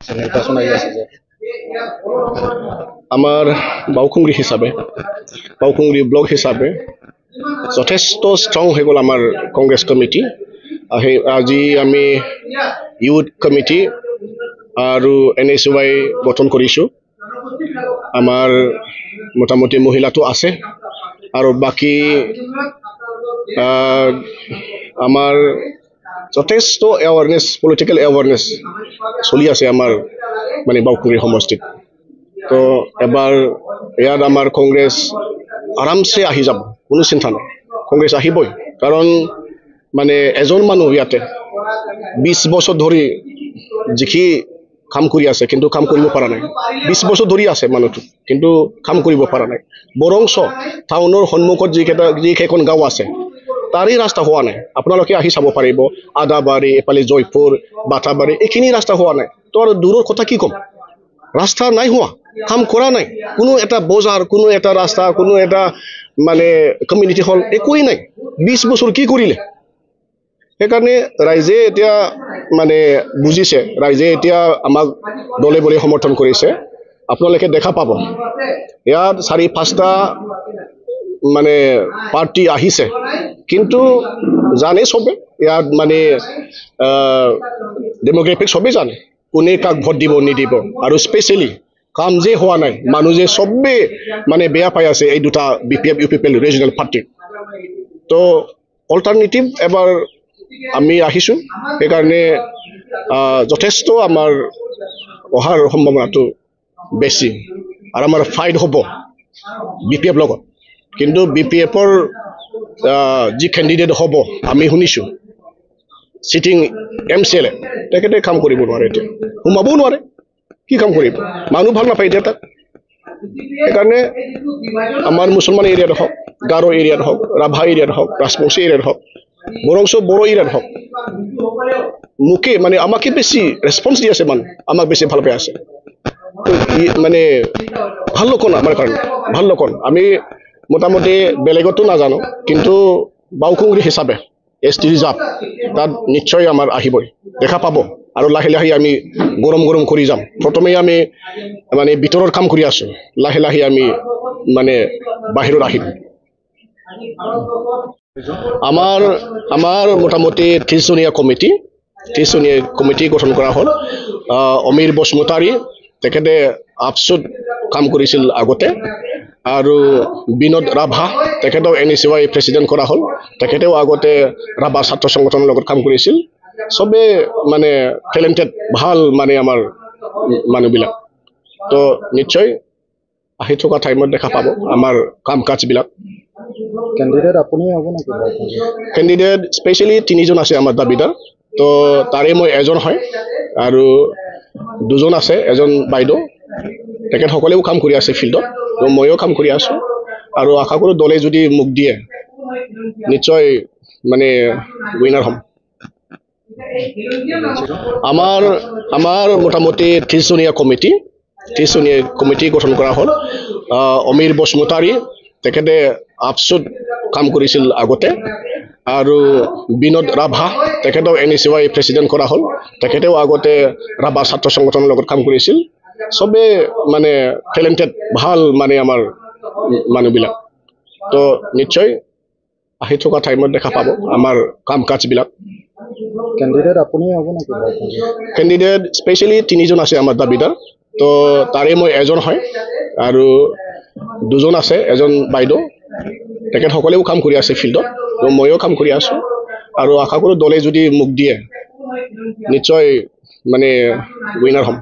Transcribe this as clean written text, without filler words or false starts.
নির্বাচন আহি আছে যে আমার বাউখুংগ্রি হিসাবে বাউখুংগ্রি ব্লক হিসাবে যথেষ্ট স্ট্রং হয়ে গেল আমার কংগ্রেস কমিটি। আজি আমি ইউথ কমিটি আর NSY গঠন কৰিছো। আমাৰ মোটামুটি মহিলাটো আছে আৰ বাকি আমাৰ যথেষ্ট এৱাৰনেছ পলিটিক্যাল এৱাৰনেছ চলি আছে আমার মানে বাউখুংগ্রি সমষ্টিত। তো এবার ইয়াত আমার কংগ্রেস আরামসে আহি যাব, কোনো চিন্তা নাই, কংগ্রেস আহিবই। কারণ মানে এজন মানুহ ইয়াতে 20 বছর ধরে যিখি কাম কৰি আছে কিন্তু কাম কৰিব পৰা নাই। 20 বছৰ ধৰি আছে মানুহটো কিন্তু কাম কৰিব পৰা নাই। বৰংশ টাউনৰ সন্মুখত যিকেইখন গাঁও আছে তাৰে ৰাস্তা হোৱা নাই। আপোনালোকে আহি চাব পাৰিব, আদাবাৰী, এফালে জয়পুৰ, বাটাবাৰী, এইখিনি ৰাস্তা হোৱা নাই। তো আৰু দূৰৰ কথা কি ক'ম, ৰাস্তা নাই হোৱা, কাম কৰা নাই। কোনো এটা বজাৰ, কোনো এটা ৰাস্তা, কোনো এটা মানে কমিউনিটি হল একোৱেই নাই। 20 বছৰ কি কৰিলে? সেইকাৰণে ৰাইজে এতিয়া মানে বুজিছে, ৰাইজে এতিয়া আমাক দলে বলে সমৰ্থন কৰিছে। আপোনালোকে দেখা পাব ইয়াত 4-5টা মানে পাৰ্টি আহিছে, কিন্তু জানে চবে ইয়াত মানে ডেমোগ্ৰাফিক চবেই জানে কোনে কাক ভোট দিব নিদিব। আৰু স্পেচিয়েলি কাম যে হোৱা নাই, মানুহ যে চবে মানে বেয়া পাই আছে এই দুটা BPF UPPL ৰিজনেল পাৰ্টি। তো অল্টাৰনেটিভ এবাৰ আমি আহিছোঁ, সেইকাৰণে যথেষ্ট আমাৰ অহাৰ সম্ভাৱনাটো বেছি। আৰু আমাৰ ফাইট হ'ব BPF লগত। কিন্তু BPFৰ যি কেণ্ডিডেট হ'ব আমি শুনিছোঁ চিটিং MCLA তেখেতে কাম কৰিব নোৱাৰে, এতিয়া সোমাবও নোৱাৰে, কি কাম কৰিব? মানুহ ভাল নাপায় এতিয়া তাক। সেইকাৰণে আমাৰ মুছলমান এৰিয়াত হওক, গাৰো এৰিয়াত হওক, ৰাভা এৰিয়াত হওক, ৰাজবংশী এৰিয়াত হওক, বৰংশ বড়ো এৰিয়াত হওক, মোকে মানে আমাকে বেছি ৰেছপন্স দি আছে, মানুহ আমাক বেছি ভাল পাই আছে। মানে ভাল লক্ষণ আমাৰ কাৰণে, ভাল লক্ষণ। আমি মোটামুটি বেলেগতো নাজানো, কিন্তু বাউখুংগ্ৰি হিচাপে ST ৰিজাৰ্ভ তাত নিশ্চয় আমাৰ আহিবই, দেখা পাব। আৰু লাহে লাহে আমি গৰম কৰি যাম। প্ৰথমে আমি মানে ভিতৰৰ কাম কৰি আছোঁ, লাহে লাহে আমি মানে বাহিৰত আহিম। আমাৰ মোটামুটি 30 জনীয়া কমিটি গঠন কৰা হ'ল। অমীৰ বসুমতাৰী তেখেতে আপচুত কাম কৰিছিল আগতে, আৰু বিনোদ ৰাভা তেখেতেও NSY প্ৰেচিডেণ্ট কৰা হ'ল। তেখেতেও আগতে ৰাভা ছাত্ৰ সংগঠনৰ লগত কাম কৰিছিল। চবে মানে টেলেণ্টেড, ভাল মানে আমাৰ মানুহবিলাক। তো নিশ্চয় আহি থকা টাইমত দেখা পাব আমাৰ কাম কাজবিলাক। কেণ্ডিডেট আপুনি হ'ব নেকি? কেণ্ডিডেট স্পেচিয়েলি 3জন আছে আমাৰ দাবিদাৰ। তো তাৰে মই এজন হয়, আৰু 2জন আছে, এজন বাইদেউ, তেখেতসকলেও কাম কৰি আছে ফিল্ডত। তো ময়ো কাম কৰি আছোঁ, আৰু আশা কৰোঁ দলে যদি মোক দিয়ে নিশ্চয় মানে উইনাৰ হ'ম। আমাৰ মোটামুটি 30 জনীয়া কমিটি গঠন কৰা হ'ল। অমীৰ বসুমতাৰী তেখেতে আপচুত কাম কৰিছিল আগতে, আৰু বিনোদ ৰাভা তেখেতেও NSY প্ৰেচিডেণ্ট কৰা হ'ল। তেখেতেও আগতে ৰাভা ছাত্ৰ সংগঠনৰ লগত কাম কৰিছিল। চবে মানে টেলেণ্টেড, ভাল মানে আমাৰ মানুহবিলাক। তো নিশ্চয় আহি থকা টাইমত দেখা পাব আমাৰ কাম কাজবিলাক। কেণ্ডিডেট আপুনি হ'ব নেকি? কেণ্ডিডেট স্পেচিয়েলি 3জন আছে আমাৰ দাবিদাৰ। তো তাৰে মই এজন হয়, আৰু 2জন আছে, এজন বাইদেউ, তেখেতসকলেও কাম কৰি আছে ফিল্ডত। তো ময়ো কাম কৰি আছোঁ, আৰু আশা কৰোঁ দলে যদি মোক দিয়ে নিশ্চয় মানে উইনাৰ হ'ম।